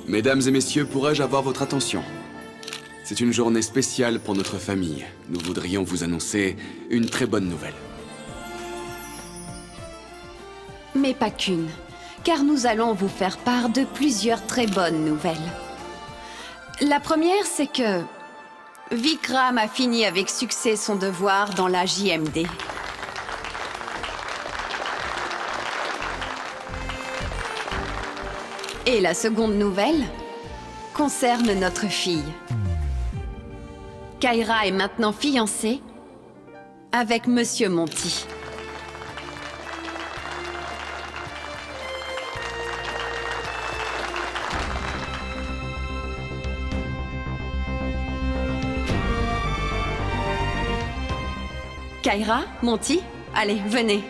Mesdames et messieurs, pourrais-je avoir votre attention? C'est une journée spéciale pour notre famille. Nous voudrions vous annoncer une très bonne nouvelle. Mais pas qu'une, car nous allons vous faire part de plusieurs très bonnes nouvelles. La première, c'est que Vikram a fini avec succès son devoir dans la JMD. Et la seconde nouvelle concerne notre fille. Kyra est maintenant fiancée avec Monsieur Monty. Kyra, Monty, allez, venez.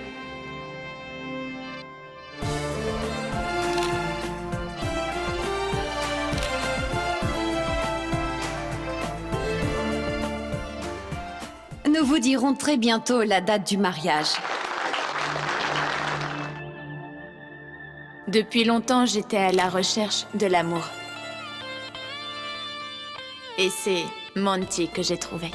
Nous vous dirons très bientôt la date du mariage. Depuis longtemps, j'étais à la recherche de l'amour. Et c'est Monty que j'ai trouvé.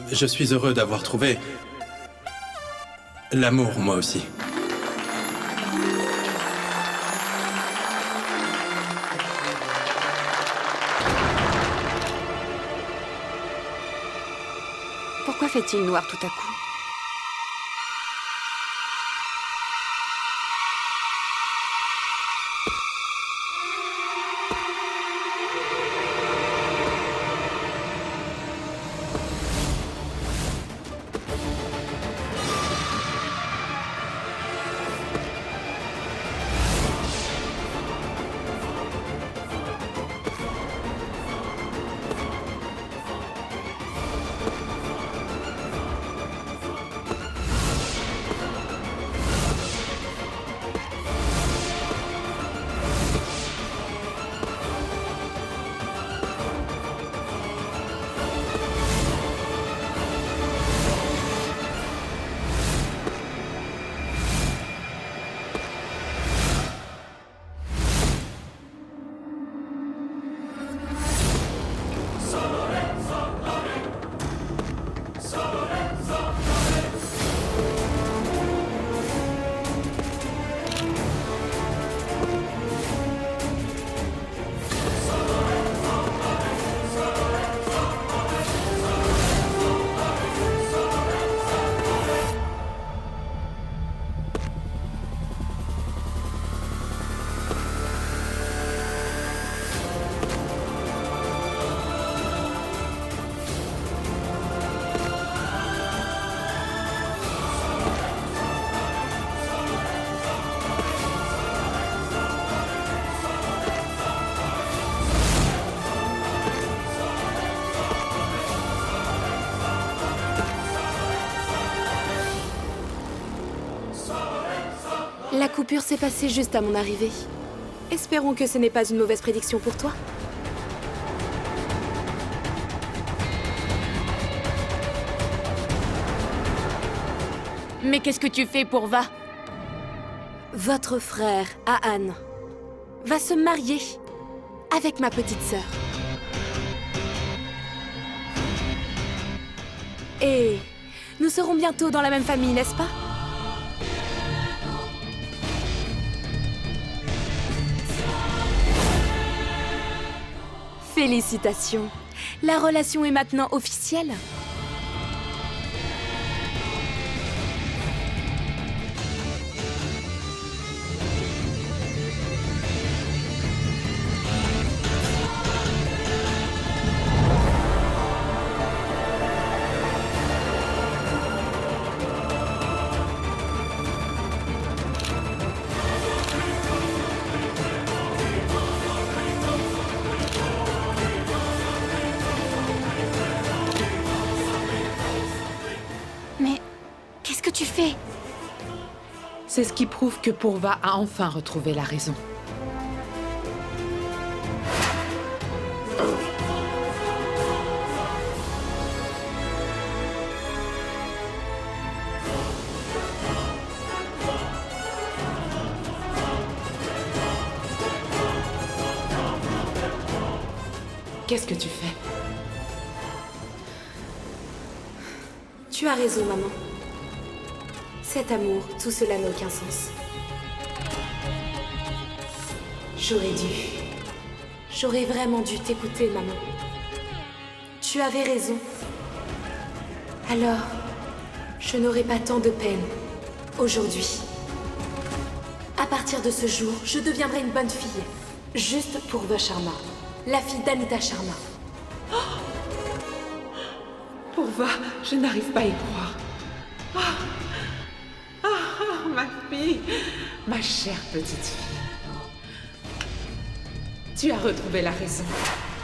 Je suis heureux d'avoir trouvé l'amour, moi aussi. Pourquoi fait-il noir tout à coup? La coupure s'est passée juste à mon arrivée. Espérons que ce n'est pas une mauvaise prédiction pour toi. Mais qu'est-ce que tu fais pour Va? Votre frère, Ahan, va se marier avec ma petite sœur. Et nous serons bientôt dans la même famille, n'est-ce pas? Félicitations. La relation est maintenant officielle. Mais qu'est-ce que tu fais? C'est ce qui prouve que Pourva a enfin retrouvé la raison. Qu'est-ce que tu fais? Tu as raison, maman. Cet amour, tout cela n'a aucun sens. J'aurais vraiment dû t'écouter, maman. Tu avais raison. Alors, je n'aurai pas tant de peine aujourd'hui. À partir de ce jour, je deviendrai une bonne fille. Juste pour Va Sharma, la fille d'Anita Sharma. Pourva, je n'arrive pas à y croire. Ma fille, ma chère petite fille. Tu as retrouvé la raison.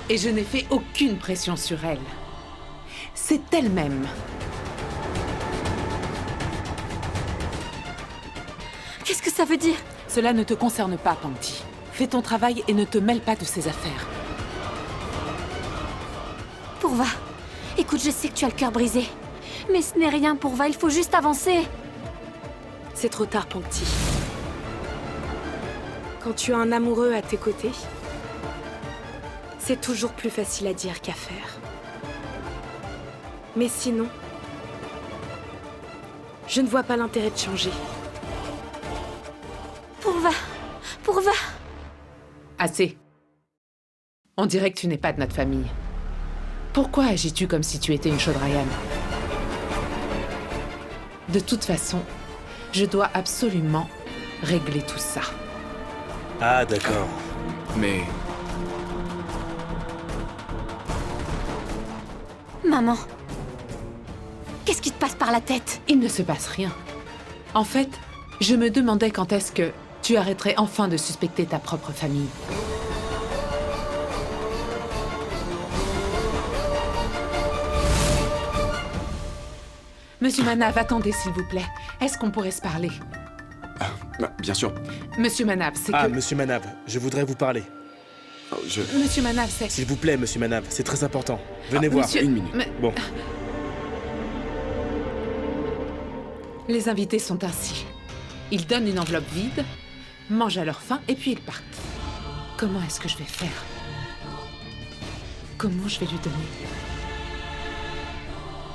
Et je n'ai fait aucune pression sur elle. C'est elle-même. Qu'est-ce que ça veut dire? Cela ne te concerne pas, Pangti. Fais ton travail et ne te mêle pas de ses affaires. Pourva, écoute, je sais que tu as le cœur brisé. Mais ce n'est rien, Pourva, il faut juste avancer. C'est trop tard, Pangti. Quand tu as un amoureux à tes côtés, c'est toujours plus facile à dire qu'à faire. Mais sinon, je ne vois pas l'intérêt de changer. Pourva. Assez. On dirait que tu n'es pas de notre famille. Pourquoi agis-tu comme si tu étais une Shodrayan? De toute façon, je dois absolument régler tout ça. Ah, d'accord. Mais Maman, qu'est-ce qui te passe par la tête? Il ne se passe rien. En fait, je me demandais quand est-ce que tu arrêterais enfin de suspecter ta propre famille. Monsieur Manav, attendez s'il vous plaît. Est-ce qu'on pourrait se parler? bien sûr. Monsieur Manav, c'est Ah, que... monsieur Manav, je voudrais vous parler. Oh, Monsieur Manav, c'est... S'il vous plaît, monsieur Manav, c'est très important. Venez voir. Monsieur- Une minute. Bon, Les invités sont ainsi. Ils donnent une enveloppe vide, mangent à leur faim et puis ils partent. Comment est-ce que je vais faire? Comment je vais lui donner?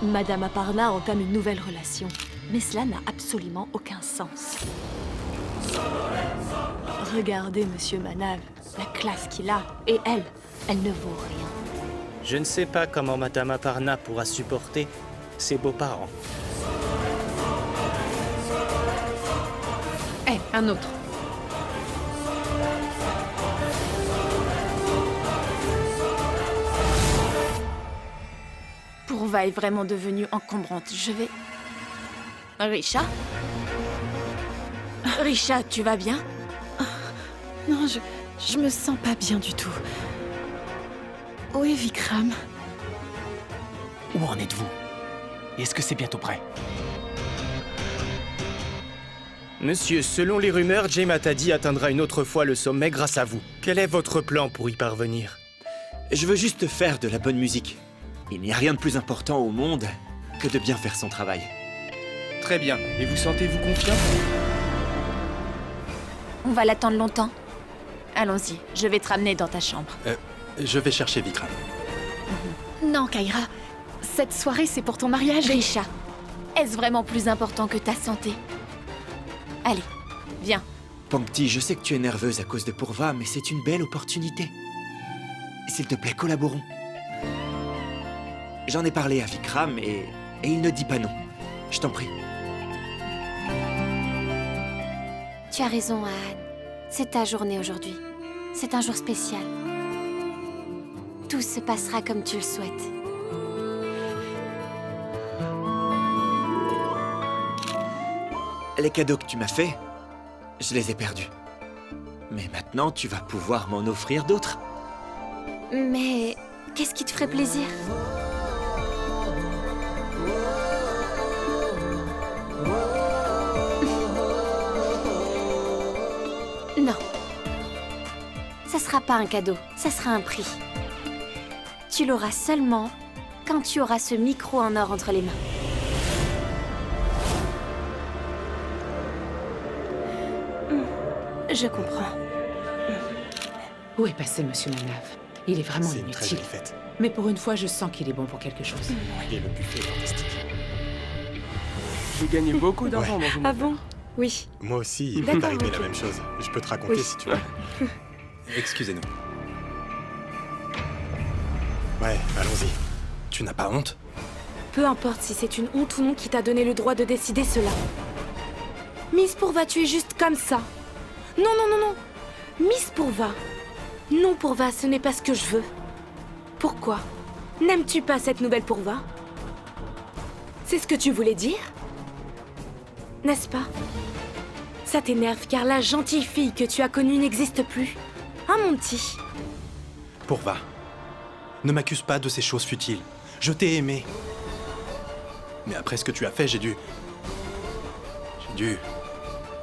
Madame Aparna entame une nouvelle relation, mais cela n'a absolument aucun sens. Regardez Monsieur Manav, la classe qu'il a, et elle ne vaut rien. Je ne sais pas comment Madame Aparna pourra supporter ses beaux-parents. Hé, un autre. Pourva est vraiment devenue encombrante. Je vais... Risha? Risha, tu vas bien? Non, je me sens pas bien du tout. Où est Vikram? Où en êtes-vous? Est-ce que c'est bientôt prêt? Monsieur, selon les rumeurs, Jay Matadi atteindra une autre fois le sommet grâce à vous. Quel est votre plan pour y parvenir? Je veux juste faire de la bonne musique. Il n'y a rien de plus important au monde que de bien faire son travail. Très bien. Et vous sentez-vous confiant? On va l'attendre longtemps. Allons-y, je vais te ramener dans ta chambre. Je vais chercher Vikram. Non, Kaira. Cette soirée, c'est pour ton mariage. Risha, est-ce vraiment plus important que ta santé? Allez, viens. Pankti, je sais que tu es nerveuse à cause de Purva, mais c'est une belle opportunité. S'il te plaît, collaborons. J'en ai parlé à Vikram et il ne dit pas non. Je t'en prie. Tu as raison, Ahad. C'est ta journée aujourd'hui. C'est un jour spécial. Tout se passera comme tu le souhaites. Les cadeaux que tu m'as faits, je les ai perdus. Mais maintenant, tu vas pouvoir m'en offrir d'autres. Mais qu'est-ce qui te ferait plaisir? Non. Ça sera pas un cadeau, ça sera un prix. Tu l'auras seulement quand tu auras ce micro en or entre les mains. Je comprends. Où est passé Monsieur Manav? Il est vraiment C'est une très inutile. jolie fête. Mais pour une fois, je sens qu'il est bon pour quelque chose. Et le buffet est fantastique. J'ai gagné beaucoup d'argent dans une Ah bon? Oui. Moi aussi, il m'est D'accord, arrivé ok. la même chose. Je peux te raconter Oui. si tu veux. Excusez-nous. Ouais, allons-y. Tu n'as pas honte? Peu importe si c'est une honte ou non qui t'a donné le droit de décider cela. Miss Purva, tu es juste comme ça. Non, non, non, non. Miss Purva. Non, Purva, ce n'est pas ce que je veux. Pourquoi? N'aimes-tu pas cette nouvelle Purva? C'est ce que tu voulais dire? N'est-ce pas? Ça t'énerve car la gentille fille que tu as connue n'existe plus. Hein, mon petit? Purva, ne m'accuse pas de ces choses futiles. Je t'ai aimé. Mais après ce que tu as fait, j'ai dû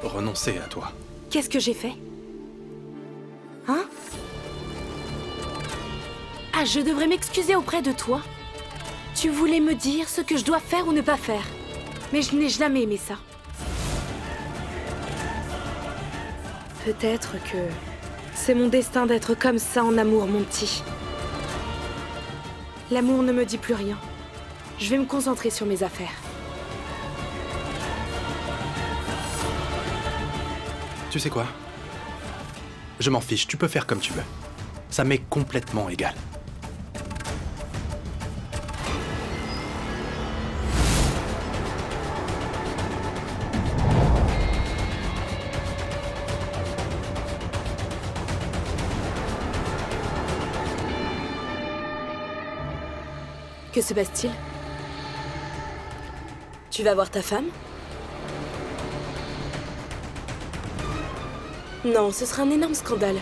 renoncer à toi. Qu'est-ce que j'ai fait? Hein? Ah, je devrais m'excuser auprès de toi? Tu voulais me dire ce que je dois faire ou ne pas faire. Mais je n'ai jamais aimé ça. Peut-être que c'est mon destin d'être comme ça en amour, mon petit. L'amour ne me dit plus rien. Je vais me concentrer sur mes affaires. Tu sais quoi? Je m'en fiche, tu peux faire comme tu veux. Ça m'est complètement égal. Que se passe-t-il? Tu vas voir ta femme? Non, ce sera un énorme scandale.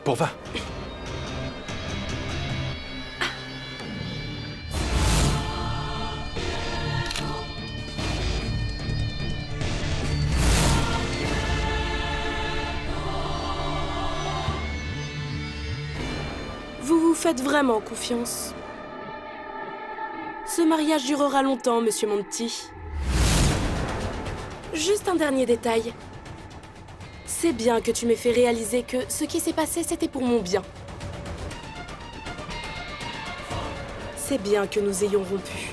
Purva. Vous vous faites vraiment confiance. Ce mariage durera longtemps, monsieur mon petit. Juste un dernier détail. C'est bien que tu m'aies fait réaliser que ce qui s'est passé, c'était pour mon bien. C'est bien que nous ayons rompu.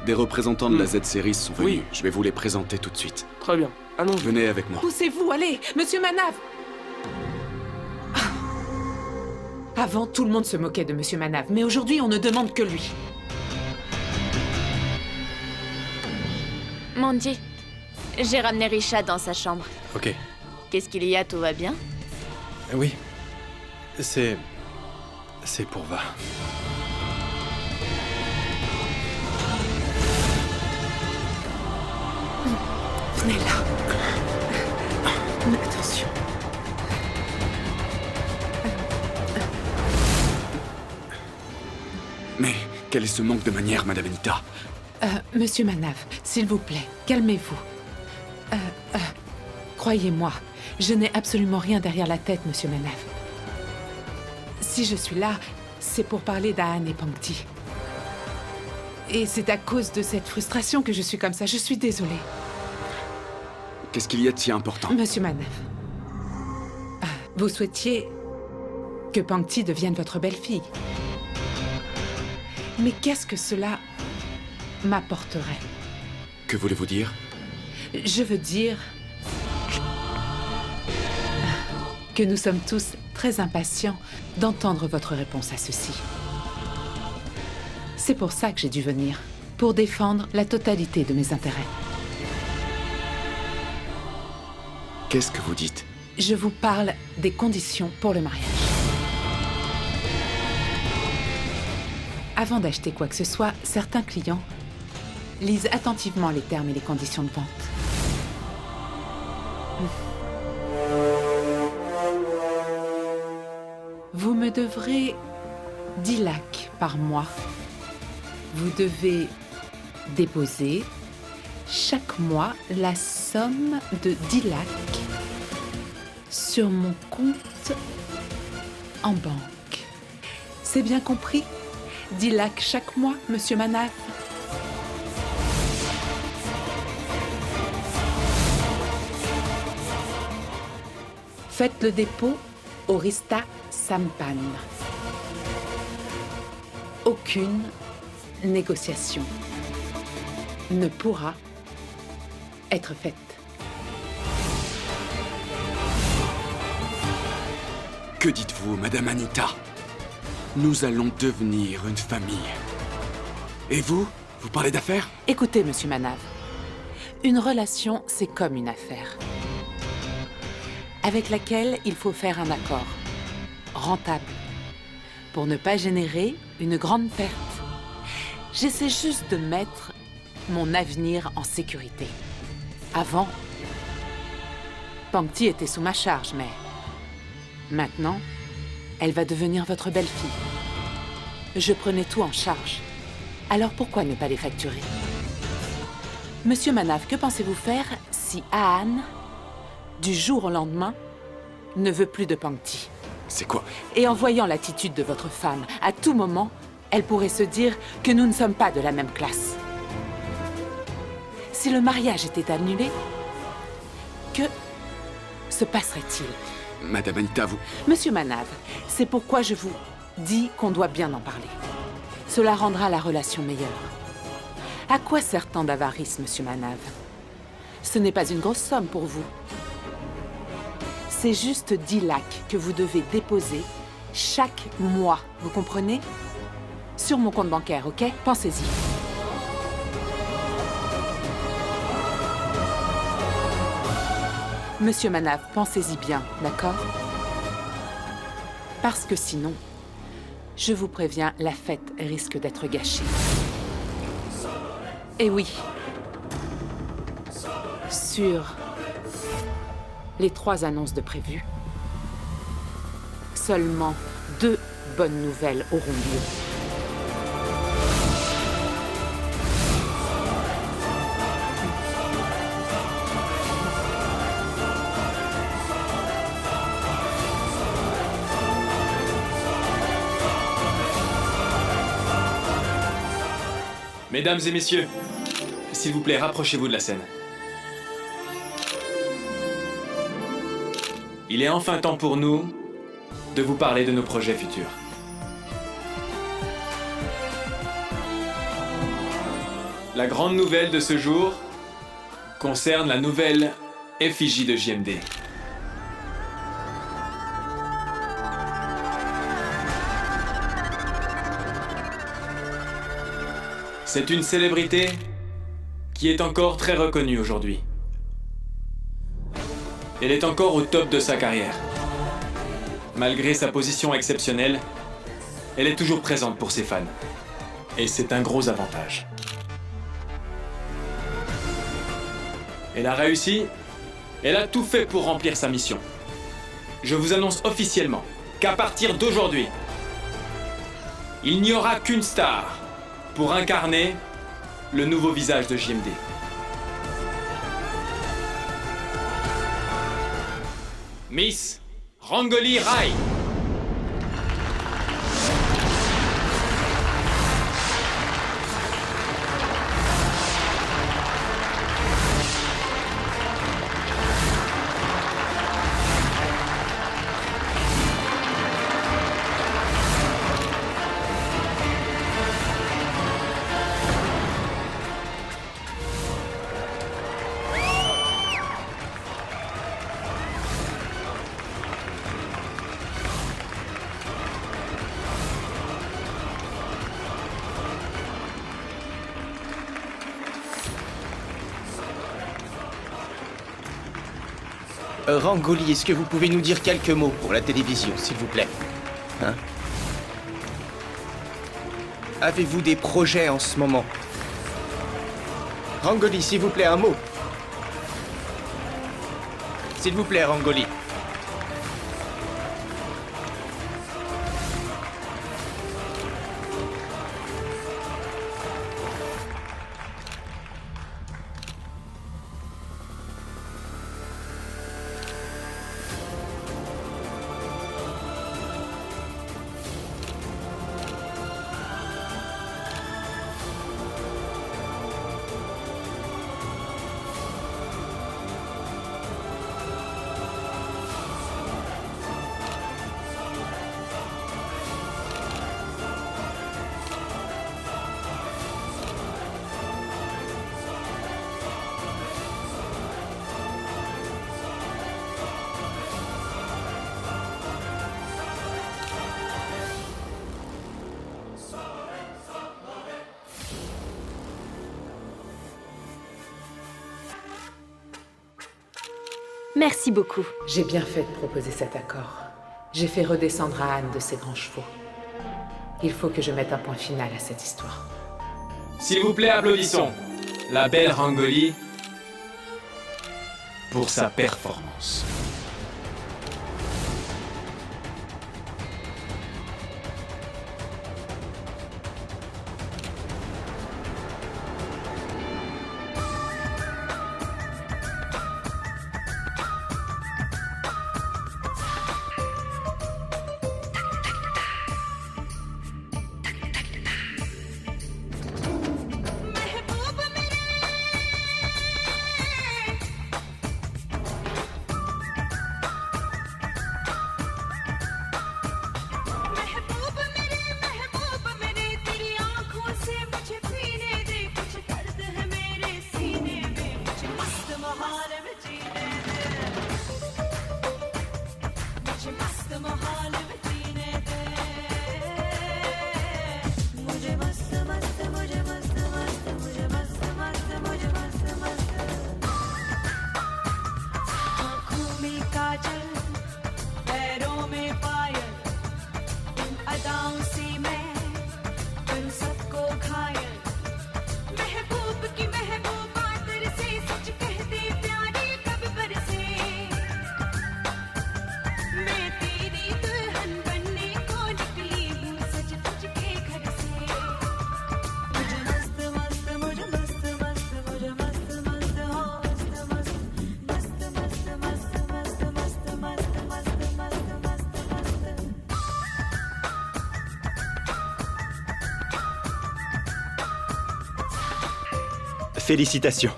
Des représentants de la Z-Series sont venus. Oui. Je vais vous les présenter tout de suite. Très bien. Allons-y. Venez avec moi. Poussez-vous, allez, Monsieur Manav. Avant, tout le monde se moquait de Monsieur Manav, mais aujourd'hui, on ne demande que lui. Mandy, j'ai ramené Risha dans sa chambre. Ok. Qu'est-ce qu'il y a, tout va bien? Oui. C'est Purva. Venez là. Attention. Mais quel est ce manque de manière, Madame Anita? Monsieur Manav, s'il vous plaît, calmez-vous. Croyez-moi, je n'ai absolument rien derrière la tête, Monsieur Manav. Si je suis là, c'est pour parler d'Aan et Pangti. Et c'est à cause de cette frustration que je suis comme ça. Je suis désolée. Qu'est-ce qu'il y a de si important? Monsieur Manav, vous souhaitiez que Pangti devienne votre belle-fille. Mais qu'est-ce que cela m'apporterait? Que voulez-vous dire? Je veux dire que nous sommes tous très impatients d'entendre votre réponse à ceci. C'est pour ça que j'ai dû venir, pour défendre la totalité de mes intérêts. Qu'est-ce que vous dites? Je vous parle des conditions pour le mariage. Avant d'acheter quoi que ce soit, certains clients lisent attentivement les termes et les conditions de vente. Vous me devrez 10 lakhs par mois. Vous devez déposer chaque mois la somme de 10 lakhs sur mon compte en banque. C'est bien compris? 10 lakhs chaque mois, Monsieur Manav? Faites le dépôt au Rista Sampan. Aucune négociation ne pourra être faite. Que dites-vous, Madame Anita? Nous allons devenir une famille. Et vous? Vous parlez d'affaires? Écoutez, Monsieur Manav, une relation, c'est comme une affaire, avec laquelle il faut faire un accord, rentable, pour ne pas générer une grande perte. J'essaie juste de mettre mon avenir en sécurité. Avant, Pangti était sous ma charge, mais maintenant, elle va devenir votre belle-fille. Je prenais tout en charge. Alors pourquoi ne pas les facturer? Monsieur Manav, que pensez-vous faire si Aan, du jour au lendemain, ne veut plus de Pangti? C'est quoi? Et en voyant l'attitude de votre femme, à tout moment, elle pourrait se dire que nous ne sommes pas de la même classe. Si le mariage était annulé, que se passerait-il? Madame Anita, vous... Monsieur Manav, c'est pourquoi je vous dis qu'on doit bien en parler. Cela rendra la relation meilleure. À quoi sert tant d'avarice, Monsieur Manav? Ce n'est pas une grosse somme pour vous. C'est juste 10 lakhs que vous devez déposer chaque mois, vous comprenez? Sur mon compte bancaire, ok? Pensez-y. Monsieur Manav, pensez-y bien, d'accord? Parce que sinon, je vous préviens, la fête risque d'être gâchée. Et oui, sur les 3 annonces de prévues, seulement 2 bonnes nouvelles auront lieu. Mesdames et messieurs, s'il vous plaît, rapprochez-vous de la scène. Il est enfin temps pour nous de vous parler de nos projets futurs. La grande nouvelle de ce jour concerne la nouvelle effigie de JMD. C'est une célébrité qui est encore très reconnue aujourd'hui. Elle est encore au top de sa carrière. Malgré sa position exceptionnelle, elle est toujours présente pour ses fans. Et c'est un gros avantage. Elle a réussi, elle a tout fait pour remplir sa mission. Je vous annonce officiellement qu'à partir d'aujourd'hui, il n'y aura qu'une star pour incarner le nouveau visage de JMD. Miss Rangoli Rai. Rangoli, est-ce que vous pouvez nous dire quelques mots pour la télévision, s'il vous plaît? Hein? Avez-vous des projets en ce moment? Rangoli, s'il vous plaît, un mot. S'il vous plaît, Rangoli. Merci beaucoup. J'ai bien fait de proposer cet accord. J'ai fait redescendre Anne de ses grands chevaux. Il faut que je mette un point final à cette histoire. S'il vous plaît, applaudissons la belle Rangoli pour sa performance. Félicitations.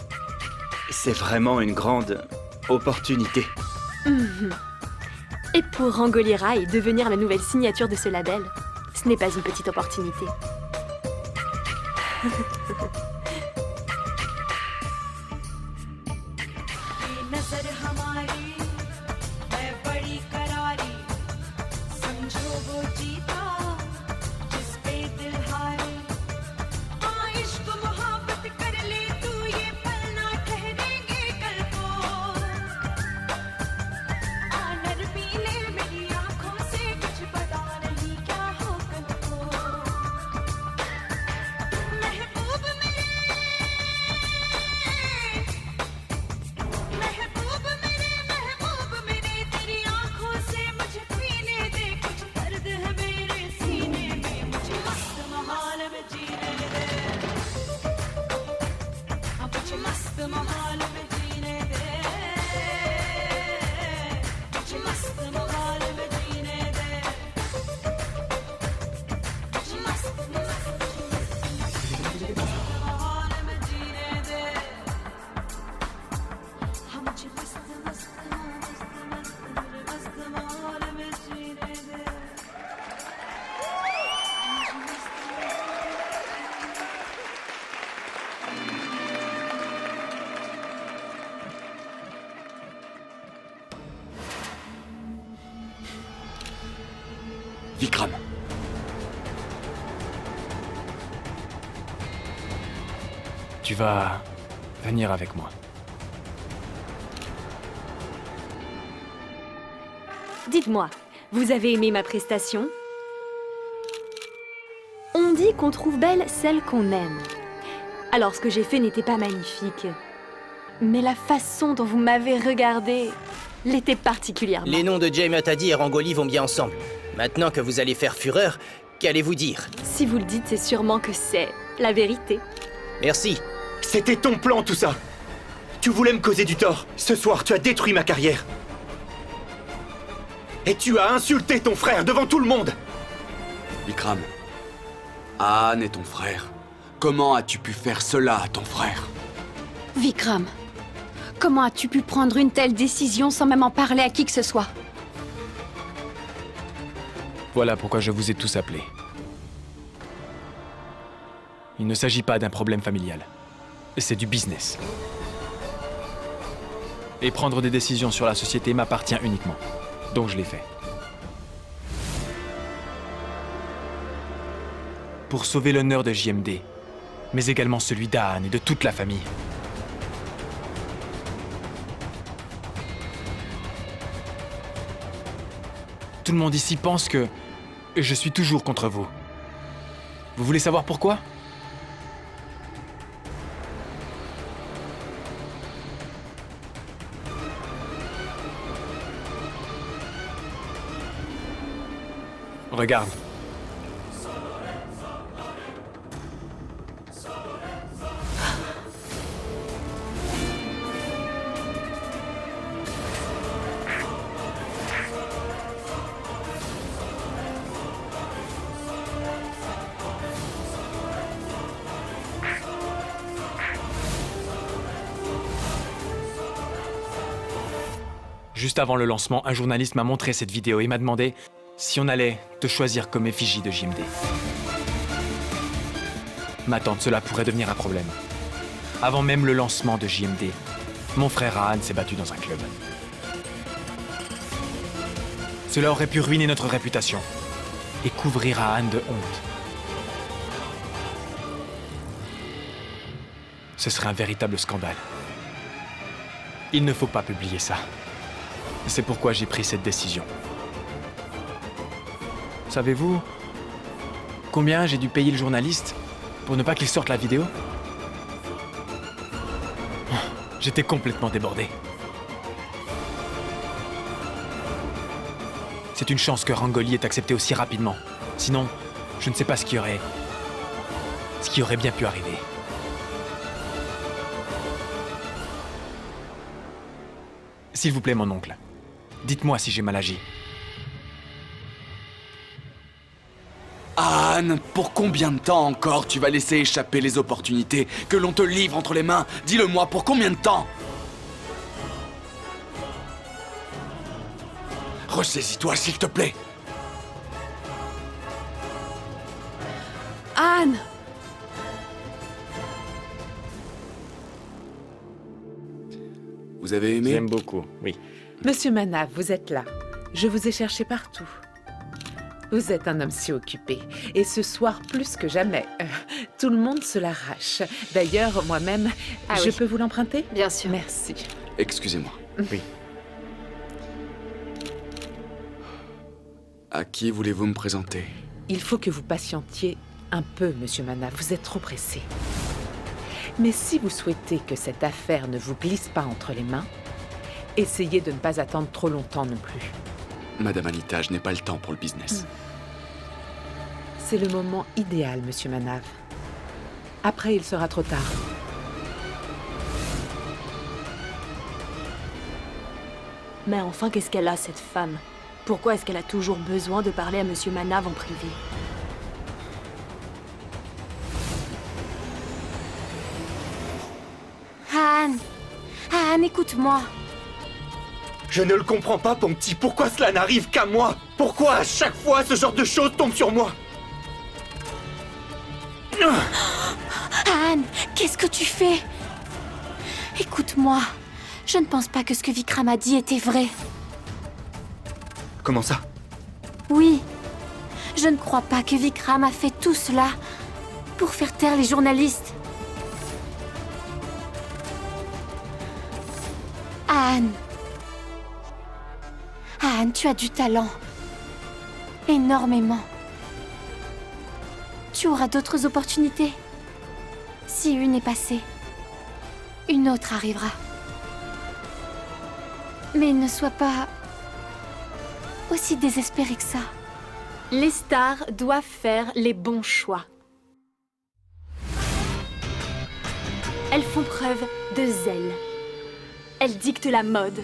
C'est vraiment une grande opportunité. Et pour Rangoli Rai, devenir la nouvelle signature de ce label, ce n'est pas une petite opportunité. Vikram. Tu vas venir avec moi. Dites-moi, vous avez aimé ma prestation? On dit qu'on trouve belle celle qu'on aime. Alors ce que j'ai fait n'était pas magnifique. Mais la façon dont vous m'avez regardée l'était particulièrement. Les noms de Jay Matadi et Rangoli vont bien ensemble. Maintenant que vous allez faire fureur, qu'allez-vous dire? Si vous le dites, c'est sûrement que c'est la vérité. Merci. C'était ton plan tout ça. Tu voulais me causer du tort. Ce soir, tu as détruit ma carrière. Et tu as insulté ton frère devant tout le monde. Vikram, Anne est ton frère. Comment as-tu pu faire cela à ton frère? Vikram, comment as-tu pu prendre une telle décision sans même en parler à qui que ce soit? Voilà pourquoi je vous ai tous appelés. Il ne s'agit pas d'un problème familial. C'est du business. Et prendre des décisions sur la société m'appartient uniquement. Donc je l'ai fait. Pour sauver l'honneur de JMD, mais également celui d'Anne et de toute la famille. Tout le monde ici pense que je suis toujours contre vous. Vous voulez savoir pourquoi? Regarde. Juste avant le lancement, un journaliste m'a montré cette vidéo et m'a demandé si on allait te choisir comme effigie de JMD. Ma tante, cela pourrait devenir un problème. Avant même le lancement de JMD, mon frère Anne s'est battu dans un club. Cela aurait pu ruiner notre réputation et couvrir Anne de honte. Ce serait un véritable scandale. Il ne faut pas publier ça. C'est pourquoi j'ai pris cette décision. Savez-vous combien j'ai dû payer le journaliste pour ne pas qu'il sorte la vidéo? J'étais complètement débordé. C'est une chance que Rangoli ait accepté aussi rapidement. Sinon, je ne sais pas ce qui aurait bien pu arriver. S'il vous plaît, mon oncle, dites-moi si j'ai mal agi. Anne, pour combien de temps encore tu vas laisser échapper les opportunités que l'on te livre entre les mains? Dis-le-moi, pour combien de temps? Ressaisis-toi, s'il te plaît. Anne! Vous avez aimé? J'aime beaucoup, oui. Monsieur Manav, vous êtes là. Je vous ai cherché partout. Vous êtes un homme si occupé. Et ce soir, plus que jamais, tout le monde se l'arrache. D'ailleurs, moi-même, je peux vous l'emprunter? Bien sûr. Merci. Excusez-moi. Oui. À qui voulez-vous me présenter? Il faut que vous patientiez un peu, Monsieur Manav. Vous êtes trop pressé. Mais si vous souhaitez que cette affaire ne vous glisse pas entre les mains, essayez de ne pas attendre trop longtemps non plus. Madame Anita, je n'ai pas le temps pour le business. C'est le moment idéal, Monsieur Manav. Après, il sera trop tard. Mais enfin, qu'est-ce qu'elle a, cette femme? Pourquoi est-ce qu'elle a toujours besoin de parler à Monsieur Manav en privé? Anne! Anne, écoute-moi! Je ne le comprends pas, Ponti. Pourquoi cela n'arrive qu'à moi? Pourquoi à chaque fois ce genre de choses tombe sur moi? Anne, qu'est-ce que tu fais? Écoute-moi. Je ne pense pas que ce que Vikram a dit était vrai. Comment ça? Oui. Je ne crois pas que Vikram a fait tout cela pour faire taire les journalistes. Anne. Anne, tu as du talent. Énormément. Tu auras d'autres opportunités. Si une est passée, une autre arrivera. Mais ne sois pas aussi désespéré que ça. Les stars doivent faire les bons choix. Elles font preuve de zèle. Elles dictent la mode.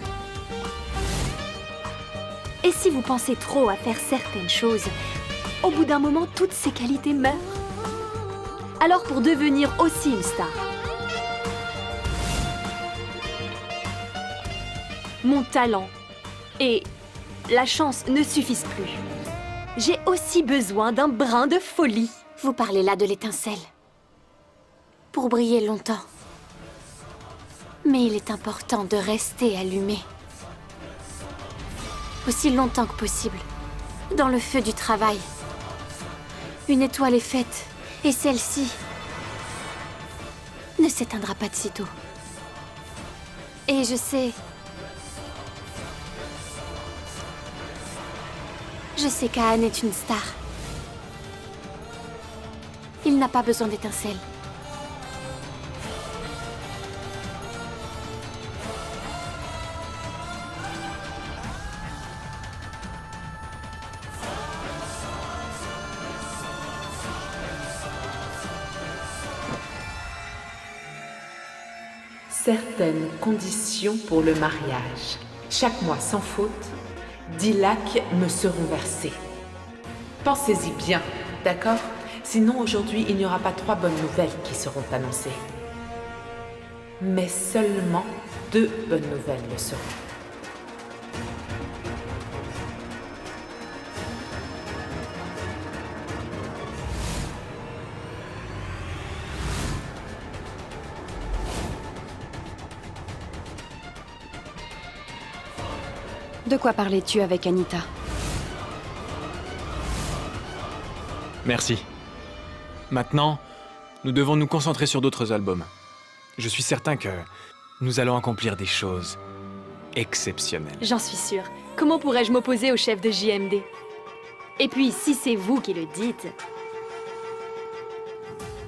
Et si vous pensez trop à faire certaines choses, au bout d'un moment, toutes ces qualités meurent. Alors pour devenir aussi une star, mon talent et la chance ne suffisent plus. J'ai aussi besoin d'un brin de folie. Vous parlez là de l'étincelle. Pour briller longtemps. Mais il est important de rester allumé. Aussi longtemps que possible. Dans le feu du travail. Une étoile est faite. Et celle-ci ne s'éteindra pas de sitôt. Et je sais... Je sais qu'Anne est une star. Il n'a pas besoin d'étincelles. Certaines conditions pour le mariage. Chaque mois sans faute, 10 lacs me seront versés. Pensez-y bien, d'accord? Sinon, aujourd'hui, il n'y aura pas 3 bonnes nouvelles qui seront annoncées. Mais seulement 2 bonnes nouvelles le seront. De quoi parlais-tu avec Anita? Merci. Maintenant, nous devons nous concentrer sur d'autres albums. Je suis certain que nous allons accomplir des choses exceptionnelles. J'en suis sûre. Comment pourrais-je m'opposer au chef de JMD? Et puis, si c'est vous qui le dites...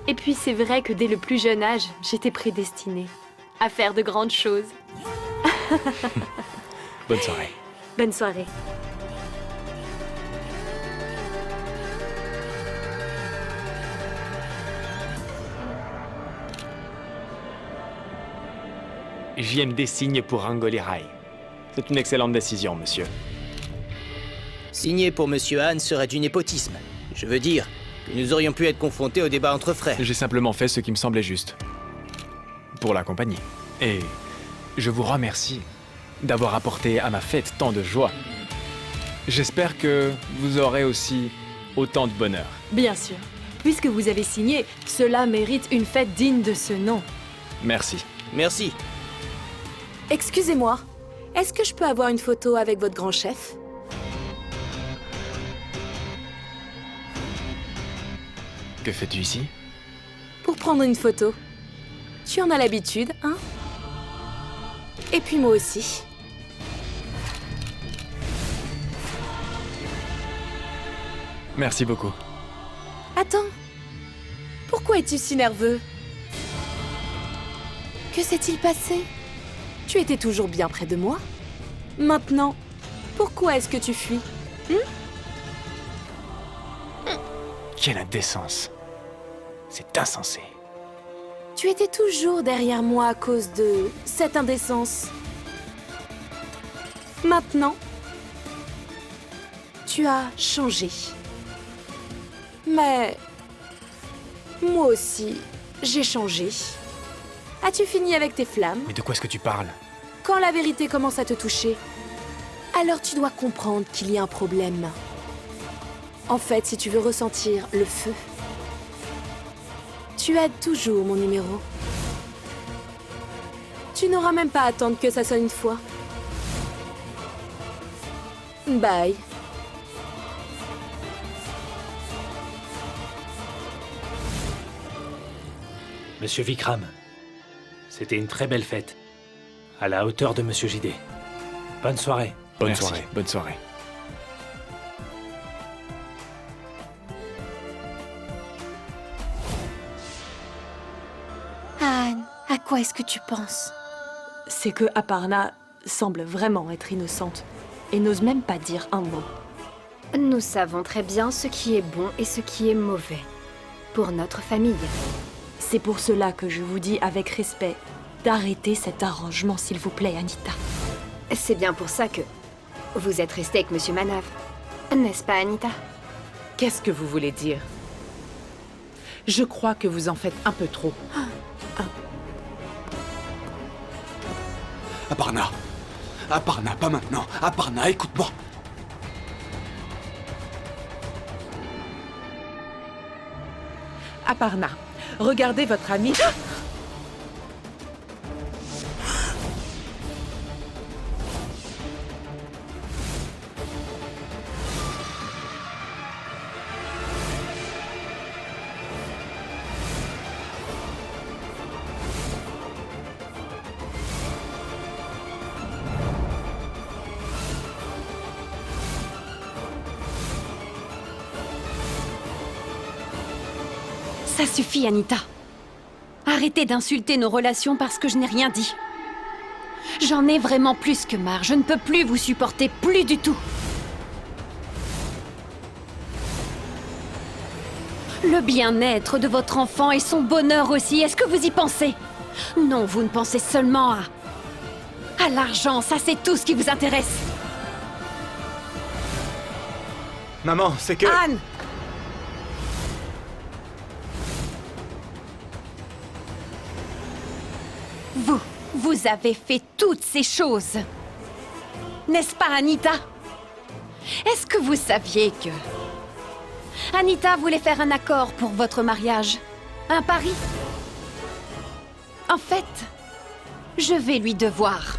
Et puis, c'est vrai que dès le plus jeune âge, j'étais prédestinée à faire de grandes choses. Bonne soirée. Bonne soirée. JMD signe pour Rangoli Rai. C'est une excellente décision, monsieur. Signer pour Monsieur Han serait du népotisme. Je veux dire que nous aurions pu être confrontés au débat entre frères. J'ai simplement fait ce qui me semblait juste. Pour la compagnie. Et je vous remercie d'avoir apporté à ma fête tant de joie. J'espère que vous aurez aussi autant de bonheur. Bien sûr. Puisque vous avez signé, cela mérite une fête digne de ce nom. Merci. Merci. Excusez-moi, est-ce que je peux avoir une photo avec votre grand chef? Que fais-tu ici? Pour prendre une photo. Tu en as l'habitude, hein? Et puis moi aussi. Merci beaucoup. Attends. Pourquoi es-tu si nerveux? Que s'est-il passé? Tu étais toujours bien près de moi. Maintenant, pourquoi est-ce que tu fuis? Quelle indécence. C'est insensé. Tu étais toujours derrière moi à cause de cette indécence. Maintenant, tu as changé. Mais moi aussi, j'ai changé. As-tu fini avec tes flammes? Mais de quoi est-ce que tu parles? Quand la vérité commence à te toucher, alors tu dois comprendre qu'il y a un problème. En fait, si tu veux ressentir le feu, tu as toujours mon numéro. Tu n'auras même pas à attendre que ça sonne une fois. Bye. Monsieur Vikram, c'était une très belle fête. À la hauteur de Monsieur JD. Bonne soirée. Bonne soirée, bonne soirée. Anne, à quoi est-ce que tu penses? C'est que Aparna semble vraiment être innocente et n'ose même pas dire un mot. Nous savons très bien ce qui est bon et ce qui est mauvais. Pour notre famille. C'est pour cela que je vous dis avec respect d'arrêter cet arrangement, s'il vous plaît, Anita. C'est bien pour ça que vous êtes restée avec Monsieur Manav. N'est-ce pas, Anita? Qu'est-ce que vous voulez dire? Je crois que vous en faites un peu trop. Aparna! Aparna, pas maintenant! Aparna, écoute-moi! Aparna, regardez votre ami. Ça suffit, Anita. Arrêtez d'insulter nos relations parce que je n'ai rien dit. J'en ai vraiment plus que marre. Je ne peux plus vous supporter, plus du tout. Le bien-être de votre enfant et son bonheur aussi, est-ce que vous y pensez? Non, vous ne pensez seulement à l'argent, ça c'est tout ce qui vous intéresse. Maman, c'est que... Anne! Vous avez fait toutes ces choses. N'est-ce pas, Anita? Est-ce que vous saviez que... Anita voulait faire un accord pour votre mariage? Un pari? En fait, je vais lui devoir.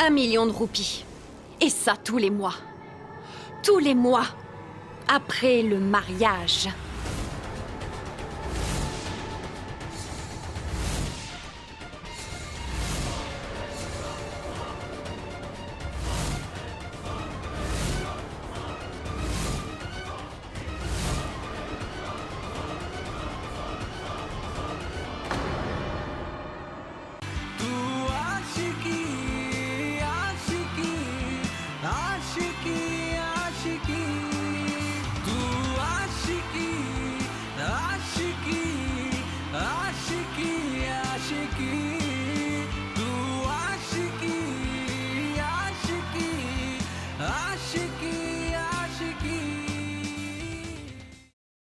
$1 million de roupies. Et ça tous les mois. Tous les mois. Après le mariage.